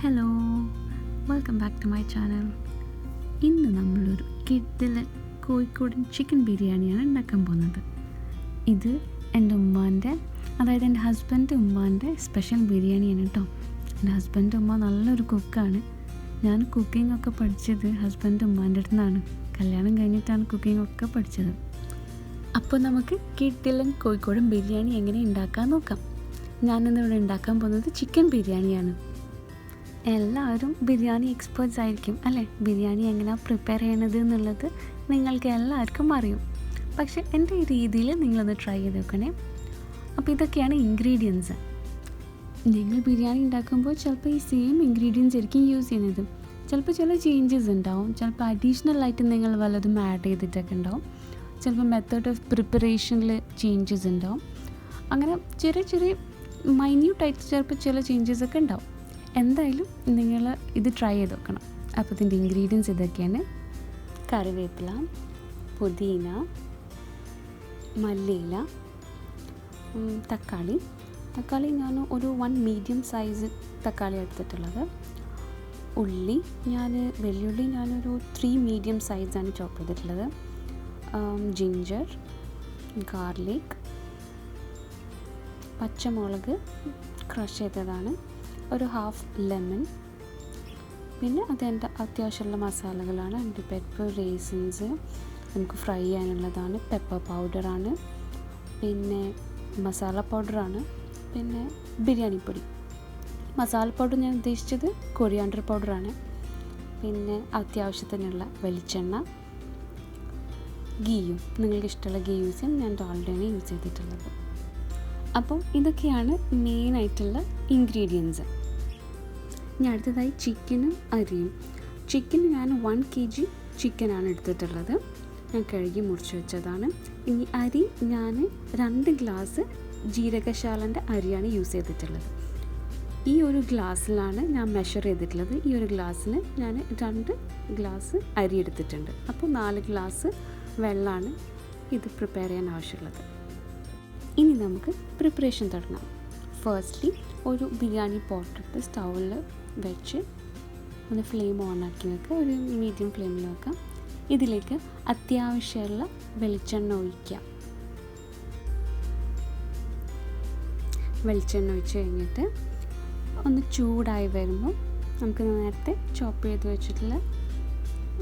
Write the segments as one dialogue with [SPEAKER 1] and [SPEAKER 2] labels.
[SPEAKER 1] Hello, welcome back to my channel. ഇന്ന് നമ്മളൊരു കിഡിലൻ കോഴിക്കോടൻ ചിക്കൻ ബിരിയാണിയാണ് ഉണ്ടാക്കാൻ പോകുന്നത്. ഇത് എൻ്റെ ഉമ്മാൻ്റെ, അതായത് എൻ്റെ ഹസ്ബൻഡ് ഉമ്മാൻ്റെ സ്പെഷ്യൽ ബിരിയാണിയാണ് കേട്ടോ. എൻ്റെ ഹസ്ബൻഡ് ഉമ്മ നല്ലൊരു കുക്കാണ്. ഞാൻ കുക്കിംഗ് ഒക്കെ പഠിച്ചത് ഹസ്ബൻഡ് ഉമ്മാൻ്റെ അടുത്ത് നിന്നാണ്. കല്യാണം കഴിഞ്ഞിട്ടാണ് കുക്കിംഗ് ഒക്കെ പഠിച്ചത്. അപ്പോൾ നമുക്ക് കിഡിലൻ കോഴിക്കോടൻ ബിരിയാണി എങ്ങനെ ഉണ്ടാക്കാൻ നോക്കാം. ഞാനിന്നിവിടെ ഉണ്ടാക്കാൻ പോകുന്നത് ചിക്കൻ ബിരിയാണിയാണ്. എല്ലാവരും ബിരിയാണി എക്സ്പേർട്സ് ആയിരിക്കും അല്ലേ? ബിരിയാണി എങ്ങനെയാണ് പ്രിപ്പയർ ചെയ്യണത് എന്നുള്ളത് നിങ്ങൾക്ക് എല്ലാവർക്കും അറിയും. പക്ഷേ എൻ്റെ ഈ രീതിയിൽ നിങ്ങളൊന്ന് ട്രൈ ചെയ്ത് നോക്കണേ. അപ്പോൾ ഇതൊക്കെയാണ് ഇൻഗ്രീഡിയൻസ്. നിങ്ങൾ ബിരിയാണി ഉണ്ടാക്കുമ്പോൾ ചിലപ്പോൾ ഈ സെയിം ഇൻഗ്രീഡിയൻസ് ആയിരിക്കും യൂസ് ചെയ്യുന്നത്. ചിലപ്പോൾ ചില ചേഞ്ചസ് ഉണ്ടാവും. ചിലപ്പോൾ അഡീഷണലായിട്ട് നിങ്ങൾ വല്ലതും ആഡ് ചെയ്തിട്ടൊക്കെ ഉണ്ടാവും. ചിലപ്പോൾ മെത്തേഡ് ഓഫ് പ്രിപ്പറേഷനിൽ ചേഞ്ചസ് ഉണ്ടാവും. അങ്ങനെ ചെറിയ ചെറിയ മൈന്യൂട്ടായിട്ട് ചിലപ്പോൾ ചില ചേഞ്ചസ് ഒക്കെ ഉണ്ടാവും. എന്തായാലും നിങ്ങൾ ഇത് ട്രൈ ചെയ്ത് നോക്കണം. അപ്പോൾ ഇതിൻ്റെ ഇൻഗ്രീഡിയൻസ് ഇതൊക്കെയാണ്: കറിവേപ്പില, പുതിന, മല്ലിയില, തക്കാളി ഞാൻ ഒരു 1 മീഡിയം സൈസ് തക്കാളി എടുത്തിട്ടുള്ളത്. ഉള്ളി വെള്ളുള്ളി ഞാനൊരു 3 മീഡിയം സൈസാണ് ചോപ്പ് ചെയ്തിട്ടുള്ളത്. ജിഞ്ചർ, ഗാർലിക്, പച്ചമുളക് ക്രഷ് ചെയ്തതാണ്, ഒരു ഹാഫ് ലെമൺ, പിന്നെ അതെൻ്റെ അത്യാവശ്യമുള്ള മസാലകളാണ്. പെപ്പർ, റേസിൻസ് നമുക്ക് ഫ്രൈ ചെയ്യാനുള്ളതാണ്, പെപ്പർ പൗഡറാണ്, പിന്നെ മസാല പൗഡറാണ്, പിന്നെ ബിരിയാണി പൊടി. മസാല പൗഡർ ഞാൻ ഉദ്ദേശിച്ചത് കൊറിയാണ്ടർ പൗഡറാണ്. പിന്നെ അത്യാവശ്യത്തിനുള്ള വെളിച്ചെണ്ണ, ഗീയും നിങ്ങൾക്ക് ഇഷ്ടമുള്ള ഗീ യൂസ് ചെയ്യാൻ. ഞാൻ ഓൾറെഡി യൂസ് ചെയ്തിട്ടുള്ളത്. അപ്പോൾ ഇതൊക്കെയാണ് മെയിനായിട്ടുള്ള ഇൻഗ്രീഡിയൻസ്. ഇനി അടുത്തതായി ചിക്കനും അരിയും. ചിക്കൻ ഞാൻ 1 kg ചിക്കനാണ് എടുത്തിട്ടുള്ളത്. ഞാൻ കഴുകി മുറിച്ച് വെച്ചതാണ്. ഇനി അരി ഞാൻ 2 ഗ്ലാസ് ജീരകശാലൻ്റെ അരിയാണ് യൂസ് ചെയ്തിട്ടുള്ളത്. ഈ ഒരു ഗ്ലാസ്സിലാണ് ഞാൻ മെഷർ ചെയ്തിട്ടുള്ളത്. ഈ ഒരു ഗ്ലാസ്സിന് ഞാൻ 2 ഗ്ലാസ് അരി എടുത്തിട്ടുണ്ട്. അപ്പോൾ 4 ഗ്ലാസ് വെള്ളമാണ് ഇത് പ്രിപ്പയർ ചെയ്യാൻ ആവശ്യമുള്ളത്. ഇനി നമുക്ക് പ്രിപ്പറേഷൻ തുടങ്ങാം. ഫസ്റ്റ്ലി ഒരു ബിരിയാണി പോട്ട് സ്റ്റൗവിൽ വെച്ച് ഒന്ന് ഫ്ലെയിം ഓൺ ആക്കി വെക്കുക. ഒരു മീഡിയം ഫ്ലെയിമിൽ വെക്കാം. ഇതിലേക്ക് അത്യാവശ്യമുള്ള വെളിച്ചെണ്ണ ഒഴിക്കുക. വെളിച്ചെണ്ണ ഒഴിച്ച് കഴിഞ്ഞിട്ട് ഒന്ന് ചൂടായി വരുമ്പോൾ നമുക്ക് നേരത്തെ ചോപ്പ് ചെയ്ത് വെച്ചിട്ടുള്ള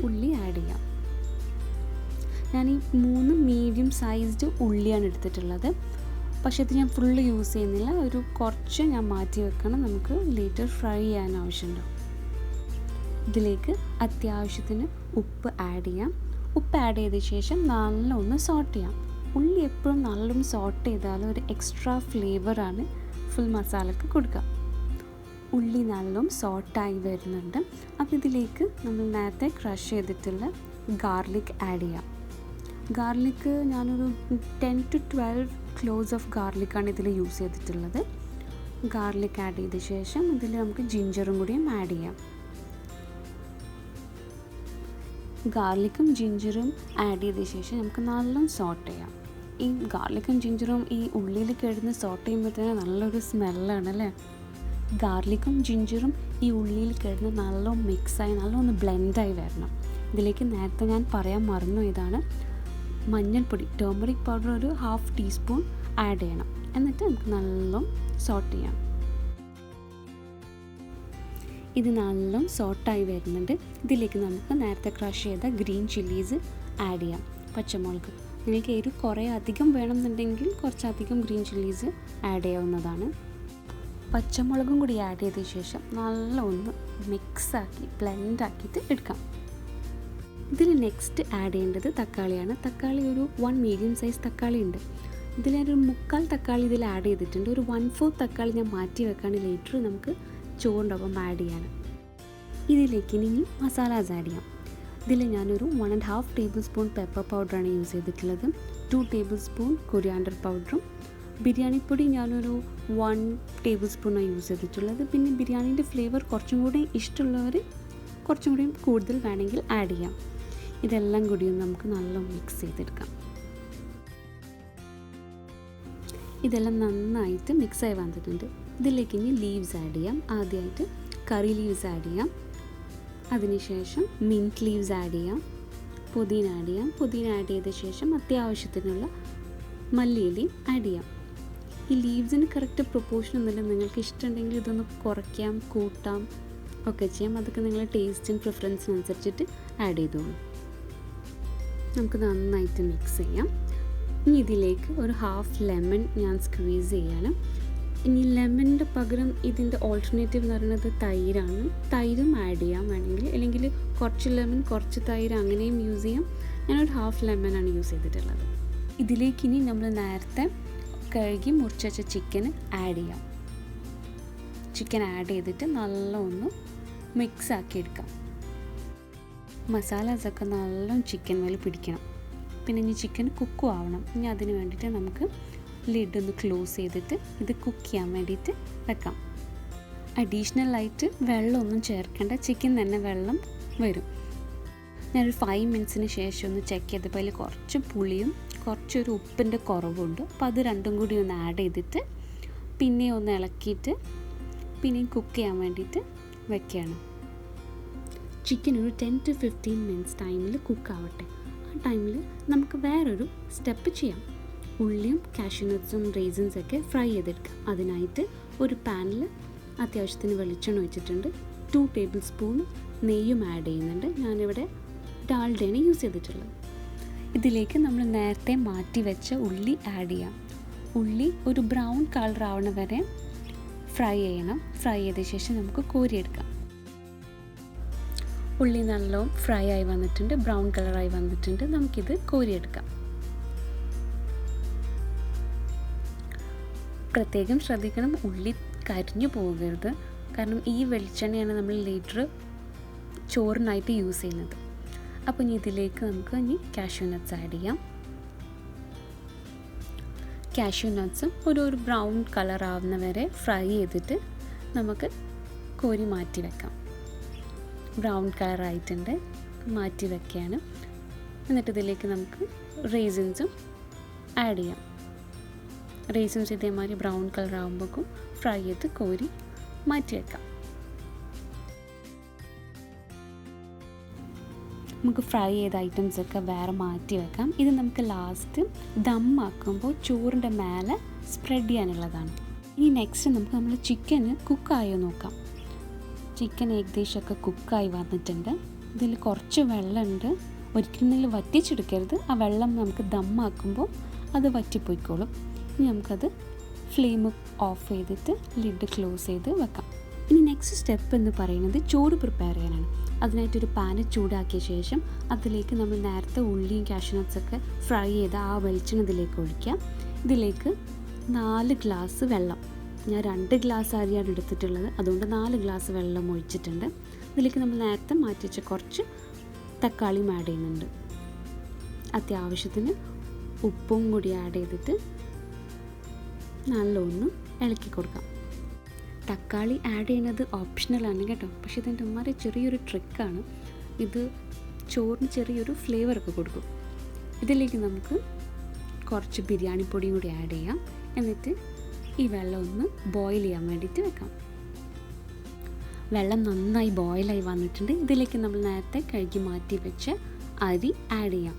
[SPEAKER 1] ഉള്ളി ആഡ് ചെയ്യാം. ഞാൻ ഈ 3 മീഡിയം സൈസ്ഡ് ഉള്ളിയാണ് എടുത്തിട്ടുള്ളത്. പക്ഷേ ഇത് ഞാൻ ഫുള്ള് യൂസ് ചെയ്യുന്നില്ല. ഒരു കുറച്ച് ഞാൻ മാറ്റി വെക്കണം, നമുക്ക് ലേറ്റർ ഫ്രൈ ചെയ്യാൻ ആവശ്യമുണ്ടാവും. ഇതിലേക്ക് അത്യാവശ്യത്തിന് ഉപ്പ് ആഡ് ചെയ്യാം. ഉപ്പ് ആഡ് ചെയ്ത ശേഷം നല്ലൊന്ന് സോട്ട് ചെയ്യാം. ഉള്ളി എപ്പോഴും നല്ലൊന്ന് സോട്ട് ചെയ്താൽ ഒരു എക്സ്ട്രാ ഫ്ലേവറാണ് ഫുൾ മസാലക്ക് കൊടുക്കുക. ഉള്ളി നല്ലോണം സോട്ടായി വരുന്നുണ്ട്. അപ്പോൾ ഇതിലേക്ക് നമ്മൾ നേരത്തെ ക്രഷ് ചെയ്തിട്ടുള്ള ഗാർലിക് ആഡ് ചെയ്യാം. ഗാർലിക്ക് ഞാനൊരു 10 to 12 ക്ലോസ് ഓഫ് ഗാർലിക്കാണ് ഇതിൽ യൂസ് ചെയ്തിട്ടുള്ളത്. ഗാർലിക് ആഡ് ചെയ്ത ശേഷം ഇതിൽ നമുക്ക് ജിഞ്ചറും കൂടിയും ആഡ് ചെയ്യാം. ഗാർലിക്കും ജിഞ്ചറും ആഡ് ചെയ്ത ശേഷം നമുക്ക് നല്ലോണം സോട്ട് ചെയ്യാം. ഈ ഗാർലിക്കും ജിഞ്ചറും ഈ ഉള്ളിയിൽ കിടന്ന് സോട്ട് ചെയ്യുമ്പോൾ തന്നെ നല്ലൊരു സ്മെല്ലാണ് അല്ലേ? ഗാർലിക്കും ജിഞ്ചറും ഈ ഉള്ളിയിൽ കിടന്ന് നല്ലോണം മിക്സായി നല്ലോണം ബ്ലെൻഡായി വരണം. ഇതിലേക്ക് നേരത്തെ ഞാൻ പറയാൻ മറന്നു, ഇതാണ് മഞ്ഞൾപ്പൊടി, ടേമറിക് പൗഡർ ഒരു 1/2 ടീസ്പൂൺ ആഡ് ചെയ്യണം. എന്നിട്ട് നമുക്ക് നല്ലോണം സോട്ട് ചെയ്യാം. ഇത് നല്ലോണം സോട്ടായി വരുന്നുണ്ട്. ഇതിലേക്ക് നമുക്ക് നേരത്തെ ക്രഷ് ചെയ്ത ഗ്രീൻ ചില്ലീസ് ആഡ് ചെയ്യാം. പച്ചമുളക്, നിങ്ങൾക്ക് എരിവ് കുറേ അധികം വേണമെന്നുണ്ടെങ്കിൽ കുറച്ചധികം ഗ്രീൻ ചില്ലീസ് ആഡ് ചെയ്യാവുന്നതാണ്. പച്ചമുളകും കൂടി ആഡ് ചെയ്ത ശേഷം നല്ലൊന്ന് മിക്സാക്കി ബ്ലെൻഡാക്കിയിട്ട് എടുക്കാം. ഇതിൽ നെക്സ്റ്റ് ആഡ് ചെയ്യേണ്ടത് തക്കാളിയാണ്. തക്കാളി ഒരു 1 മീഡിയം സൈസ് തക്കാളി ഉണ്ട്. ഇതിലൊരു 3/4 തക്കാളി ഇതിൽ ആഡ് ചെയ്തിട്ടുണ്ട്. ഒരു 1/4 തക്കാളി ഞാൻ മാറ്റി വെക്കാണ് ലേറ്റർ നമുക്ക് ചോറിൻ്റെ ആഡ് ചെയ്യാൻ. ഇതിലേക്ക് ഇനി മസാലാസ് ആഡ് ചെയ്യാം. ഇതിൽ ഞാനൊരു 1.5 ടേബിൾ സ്പൂൺ പെപ്പർ പൗഡറാണ് യൂസ് ചെയ്തിട്ടുള്ളത്. 2 ടേബിൾ സ്പൂൺ കൊറിയാണ്ടർ പൗഡറും, ബിരിയാണി പൊടി ഞാനൊരു 1 ടേബിൾ സ്പൂണാണ് യൂസ് ചെയ്തിട്ടുള്ളത്. പിന്നെ ബിരിയാണീൻ്റെ ഫ്ലേവർ കുറച്ചും കൂടി ഇഷ്ടമുള്ളവർ കുറച്ചും കൂടി കൂടുതൽ വേണമെങ്കിൽ ആഡ് ചെയ്യാം. ഇതെല്ലാം കൂടി നമുക്ക് നല്ല മിക്സ് ചെയ്തെടുക്കാം. ഇതെല്ലാം നന്നായിട്ട് മിക്സായി വന്നിട്ടുണ്ട്. ഇതിലേക്ക് ഇനി ലീവ്സ് ആഡ് ചെയ്യാം. ആദ്യമായിട്ട് കറി ലീവ്സ് ആഡ് ചെയ്യാം. അതിനുശേഷം മിൻറ്റ് ലീവ്സ് ആഡ് ചെയ്യാം, പുതിന ആഡ് ചെയ്യാം. പുതിന ആഡ് ചെയ്ത ശേഷം അത്യാവശ്യത്തിനുള്ള മല്ലിയിലയും ആഡ് ചെയ്യാം. ഈ ലീവ്സിന് കറക്റ്റ് പ്രൊപ്പോർഷൻ ഒന്നുമില്ല, നിങ്ങൾക്ക് ഇഷ്ടമുണ്ടെങ്കിൽ ഇതൊന്ന് കുറയ്ക്കാം, കൂട്ടാം ഒക്കെ ചെയ്യാം. അതൊക്കെ നിങ്ങളുടെ ടേസ്റ്റും പ്രിഫറൻസിനനുസരിച്ചിട്ട് ആഡ് ചെയ്തോളൂ. നമുക്ക് നന്നായിട്ട് മിക്സ് ചെയ്യാം. ഇനി ഇതിലേക്ക് ഒരു ഹാഫ് ലെമൺ ഞാൻ സ്ക്വീസ് ചെയ്യാണ്. ഇനി ലെമണിൻ്റെ പകരം ഇതിൻ്റെ ഓൾട്ടർനേറ്റീവ് എന്ന് പറയുന്നത് തൈരാണ്. തൈരും ആഡ് ചെയ്യാം വേണമെങ്കിൽ, അല്ലെങ്കിൽ കുറച്ച് ലെമൺ കുറച്ച് തൈര് അങ്ങനെയും യൂസ് ചെയ്യാം. ഞാനൊരു ഹാഫ് ലെമണാണ് യൂസ് ചെയ്തിട്ടുള്ളത്. ഇതിലേക്ക് ഇനി നമ്മൾ നേരത്തെ കഴുകി മുറിച്ച് വെച്ച ചിക്കൻ ആഡ് ചെയ്യാം. ചിക്കൻ ആഡ് ചെയ്തിട്ട് നല്ല ഒന്ന് മിക്സ് ആക്കി എടുക്കാം. മസാലാസൊക്കെ നല്ലോണം ചിക്കൻ മേലെ പിടിക്കണം. പിന്നെ ഇനി ചിക്കൻ കുക്കും ആവണം. ഇനി അതിന് വേണ്ടിയിട്ട് നമുക്ക് ലിഡ് ഒന്ന് ക്ലോസ് ചെയ്തിട്ട് ഇത് കുക്ക് ചെയ്യാൻ വേണ്ടിയിട്ട് വെക്കാം. അഡീഷണലായിട്ട് വെള്ളമൊന്നും ചേർക്കേണ്ട, ചിക്കൻ തന്നെ വെള്ളം വരും. ഞാനൊരു 5 മിനിറ്റ്സിന് ശേഷം ഒന്ന് ചെക്ക് ചെയ്തപ്പോൾ അതിൽ കുറച്ച് പുളിയും കുറച്ചൊരു ഉപ്പിൻ്റെ കുറവുണ്ട്. അപ്പോൾ അത് രണ്ടും കൂടി ഒന്ന് ആഡ് ചെയ്തിട്ട് പിന്നെ ഒന്ന് ഇളക്കിയിട്ട് പിന്നെയും കുക്ക് ചെയ്യാൻ വേണ്ടിയിട്ട് വെക്കുകയാണ്. ചിക്കൻ ഒരു 10 to 15 മിനിറ്റ്സ് ടൈമിൽ കുക്കാവട്ടെ. ആ ടൈമിൽ നമുക്ക് വേറൊരു സ്റ്റെപ്പ് ചെയ്യാം. ഉള്ളിയും കാഷ്യൂനട്ട്സും റേസിൻസൊക്കെ ഫ്രൈ ചെയ്തെടുക്കാം. അതിനായിട്ട് ഒരു പാനിൽ അത്യാവശ്യത്തിന് വെളിച്ചെണ്ണ ഒഴിച്ചിട്ടുണ്ട്. 2 ടേബിൾ സ്പൂൺ നെയ്യും ആഡ് ചെയ്യുന്നുണ്ട്. ഞാനിവിടെ ഡാൽഡയാണ് യൂസ് ചെയ്തിട്ടുള്ളത്. ഇതിലേക്ക് നമ്മൾ നേരത്തെ മാറ്റി വെച്ച ഉള്ളി ആഡ് ചെയ്യാം. ഉള്ളി ഒരു ബ്രൗൺ കളർ ആവണ വരെ ഫ്രൈ ചെയ്യണം. ഫ്രൈ ചെയ്ത ശേഷം നമുക്ക് കോരിയെടുക്കാം. ഉള്ളി നല്ലോണം ഫ്രൈ ആയി വന്നിട്ടുണ്ട്, ബ്രൗൺ കളറായി വന്നിട്ടുണ്ട്. നമുക്കിത് കോരിയെടുക്കാം. പ്രത്യേകം ശ്രദ്ധിക്കണം, ഉള്ളി കരിഞ്ഞു പോകരുത്. കാരണം ഈ വെളിച്ചെണ്ണയാണ് നമ്മൾ ലേറ്റർ ചോറിനായിട്ട് യൂസ് ചെയ്യുന്നത്. അപ്പോൾ ഇനി ഇതിലേക്ക് നമുക്ക് ഇനി കാഷ്യൂ നട്ട്സ് ആഡ് ചെയ്യാം. കാഷ്യൂ നട്ട്സും ഒരു ബ്രൗൺ കളർ ആവുന്ന വരെ ഫ്രൈ ചെയ്തിട്ട് നമുക്ക് കോരി മാറ്റി വെക്കാം. ബ്രൗൺ കളറായിട്ടുണ്ട്, മാറ്റി വെക്കുകയാണ്. എന്നിട്ട് ഇതിലേക്ക് നമുക്ക് റേസിൻസും ആഡ് ചെയ്യാം. റേസിൻസ് ഇതേമാതിരി ബ്രൗൺ കളർ ആകുമ്പോഴേക്കും ഫ്രൈ ചെയ്ത് കോരി മാറ്റി വെക്കാം. നമുക്ക് ഫ്രൈ ചെയ്ത ഐറ്റംസൊക്കെ വേറെ മാറ്റി വെക്കാം. ഇത് നമുക്ക് ലാസ്റ്റ് ദമ്മാക്കുമ്പോൾ ചോറിൻ്റെ മേലെ സ്പ്രെഡ് ചെയ്യാനുള്ളതാണ്. ഇനി നെക്സ്റ്റ് നമുക്ക് നമ്മൾ ചിക്കന് കുക്കായോ നോക്കാം. ചിക്കൻ ഏകദേശമൊക്കെ കുക്കായി വന്നിട്ടുണ്ട്. ഇതിൽ കുറച്ച് വെള്ളമുണ്ട്. ഒരിക്കലും നിങ്ങൾ വറ്റിച്ചെടുക്കരുത്. ആ വെള്ളം നമുക്ക് ദമ്മാക്കുമ്പോൾ അത് വറ്റിപ്പോയിക്കോളും. ഇനി നമുക്കത് ഫ്ലെയിം ഓഫ് ചെയ്തിട്ട് ലിഡ് ക്ലോസ് ചെയ്ത് വെക്കാം. ഇനി നെക്സ്റ്റ് സ്റ്റെപ്പ് എന്ന് പറയുന്നത് ചോറ് പ്രിപ്പയർ ചെയ്യാനാണ്. അതിനായിട്ടൊരു പാന് ചൂടാക്കിയ ശേഷം അതിലേക്ക് നമ്മൾ നേരത്തെ ഉള്ളിയും കാഷ്യൂ നട്ട്സൊക്കെ ഫ്രൈ ചെയ്ത് ആ വെളിച്ചെണ്ണ ഇതിലേക്ക് ഒഴിക്കാം. ഇതിലേക്ക് 4 ഗ്ലാസ് വെള്ളം, ഞാൻ 2 ഗ്ലാസ് അരിയാണ് എടുത്തിട്ടുള്ളത്, അതുകൊണ്ട് 4 ഗ്ലാസ് വെള്ളം ഒഴിച്ചിട്ടുണ്ട്. ഇതിലേക്ക് നമ്മൾ നേരത്തെ മാറ്റി വെച്ച കുറച്ച് തക്കാളിയും ആഡ് ചെയ്യുന്നുണ്ട്. അത്യാവശ്യത്തിന് ഉപ്പും കൂടി ആഡ് ചെയ്തിട്ട് നല്ലൊന്ന് ഇളക്കി കൊടുക്കാം. തക്കാളി ആഡ് ചെയ്യുന്നത് ഓപ്ഷണലാണ് കേട്ടോ, പക്ഷേ ഇതിൻ്റെ ഉമ്മാരെ ചെറിയൊരു ട്രിക്കാണ്. ഇത് ചോറിന് ചെറിയൊരു ഫ്ലേവറൊക്കെ കൊടുക്കും. ഇതിലേക്ക് നമുക്ക് കുറച്ച് ബിരിയാണി പൊടിയും കൂടി ആഡ് ചെയ്യാം. എന്നിട്ട് ഈ വെള്ളം ഒന്ന് ബോയിൽ ചെയ്യാൻ വേണ്ടിയിട്ട് വെക്കാം. വെള്ളം നന്നായി ബോയിലായി വന്നിട്ടുണ്ട്. ഇതിലേക്ക് നമ്മൾ നേരത്തെ കഴുകി മാറ്റി വെച്ച അരി ആഡ് ചെയ്യാം.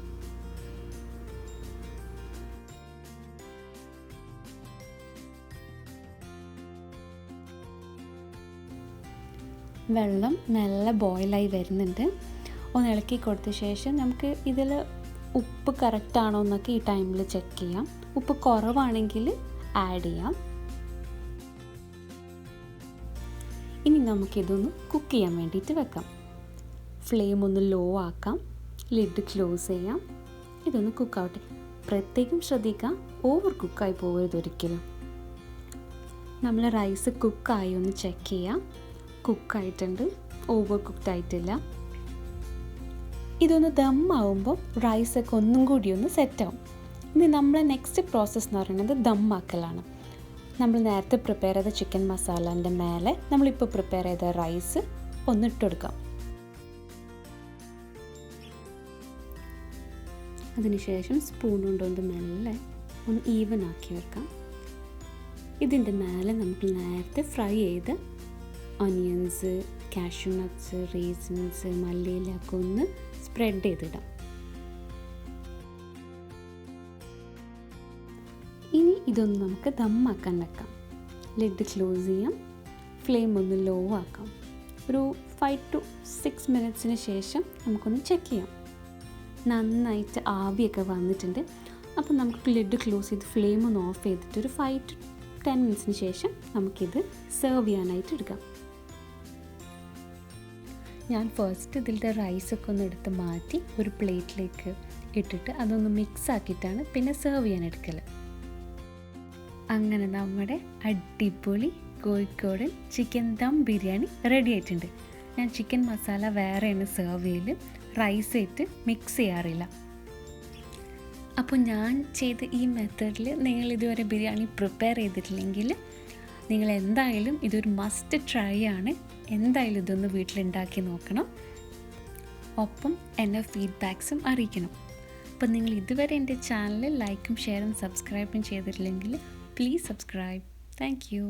[SPEAKER 1] വെള്ളം നല്ല ബോയിലായി വരുന്നുണ്ട്. ഒന്ന് ഇളക്കി കൊടുത്ത ശേഷം നമുക്ക് ഇതിൽ ഉപ്പ് കറക്റ്റാണോ എന്നൊക്കെ ഈ ടൈമിൽ ചെക്ക് ചെയ്യാം. ഉപ്പ് കുറവാണെങ്കിൽ ആഡ് ചെയ്യാം. ഇനി നമുക്കിതൊന്ന് കുക്ക് ചെയ്യാൻ വേണ്ടിയിട്ട് വെക്കാം. ഫ്ലെയിം ഒന്ന് ലോ ആക്കാം, ലിഡ് ക്ലോസ് ചെയ്യാം. ഇതൊന്ന് കുക്കാവട്ടെ. പ്രത്യേകം ശ്രദ്ധിക്കാം, ഓവർ കുക്കായി പോകരുത് ഒരിക്കലും. നമ്മൾ റൈസ് കുക്കായി ഒന്ന് ചെക്ക് ചെയ്യാം. കുക്കായിട്ടുണ്ട്, ഓവർ കുക്ക്ഡ് ആയിട്ടില്ല. ഇതൊന്ന് ദമ്മാവുമ്പോൾ റൈസൊക്കെ ഒന്നും കൂടി ഒന്ന് സെറ്റാവും. ഇനി നമ്മളെ നെക്സ്റ്റ് പ്രോസസ്സ് എന്ന് പറയുന്നത് ദമ്മാക്കലാണ്. നമ്മൾ നേരത്തെ പ്രിപ്പയർ ചെയ്ത ചിക്കൻ മസാലേൻ്റെ മേലെ നമ്മളിപ്പോൾ പ്രിപ്പയർ ചെയ്ത റൈസ് ഒന്നിട്ട് കൊടുക്കാം. അതിനുശേഷം സ്പൂൺ കൊണ്ടുകൊണ്ട് മെല്ലെ ഒന്ന് ഈവൻ ആക്കി വെക്കാം. ഇതിൻ്റെ മേലെ നമുക്ക് നേരത്തെ ഫ്രൈ ചെയ്ത് ഒനിയൻസ്, കാഷ്യൂ നട്ട്സ്, റേസിൻസ്, മല്ലിയിലൊക്കെ ഒന്ന് സ്പ്രെഡ് ചെയ്തിടാം. ഇനി ഇതൊന്ന് നമുക്ക് ദമ്മാക്കാൻ വെക്കാം. ലിഡ് ക്ലോസ് ചെയ്യാം. ഫ്ലെയിം ഒന്ന് ലോ ആക്കാം. ഒരു 5 to 6 മിനിറ്റ്സിന് ശേഷം നമുക്കൊന്ന് ചെക്ക് ചെയ്യാം. നന്നായിട്ട് ആവിയൊക്കെ വന്നിട്ടുണ്ട്. അപ്പം നമുക്ക് ലിഡ് ക്ലോസ് ചെയ്ത് ഫ്ലെയിം ഒന്ന് ഓഫ് ചെയ്തിട്ട് ഒരു 5 to 10 മിനിറ്റ്സിന് ശേഷം നമുക്കിത് സെർവ് ചെയ്യാനായിട്ട് എടുക്കാം. ഞാൻ ഫസ്റ്റ് ഇതിൻ്റെ റൈസൊക്കെ ഒന്ന് എടുത്ത് മാറ്റി ഒരു പ്ലേറ്റിലേക്ക് ഇട്ടിട്ട് അതൊന്ന് മിക്സ് ആക്കിയിട്ടാണ് പിന്നെ സെർവ് ചെയ്യാൻ എടുക്കൽ. അങ്ങനെ നമ്മുടെ അടിപൊളി കോഴിക്കോടൻ ചിക്കൻ ദം ബിരിയാണി റെഡി ആയിട്ടുണ്ട്. ഞാൻ ചിക്കൻ മസാല വേറെയാണ് സെർവ് ചെയ്യൽ, റൈസ് ആയിട്ട് മിക്സ് ചെയ്യാറില്ല. അപ്പോൾ ഞാൻ ചെയ്ത ഈ മെത്തേഡിൽ നിങ്ങൾ ഇതുവരെ ബിരിയാണി പ്രിപ്പയർ ചെയ്തിട്ടില്ലെങ്കിൽ നിങ്ങൾ എന്തായാലും ഇതൊരു മസ്റ്റ് ട്രൈ ആണ്. എന്തായാലും ഇതൊന്ന് വീട്ടിലുണ്ടാക്കി നോക്കണം. ഒപ്പം എൻ്റെ ഫീഡ്ബാക്സും അറിയിക്കണം. അപ്പോൾ നിങ്ങൾ ഇതുവരെ എൻ്റെ ചാനൽ ലൈക്കും ഷെയറും സബ്സ്ക്രൈബും ചെയ്തിട്ടില്ലെങ്കിൽ പ്ലീസ് സബ്സ്ക്രൈബ്. Thank you.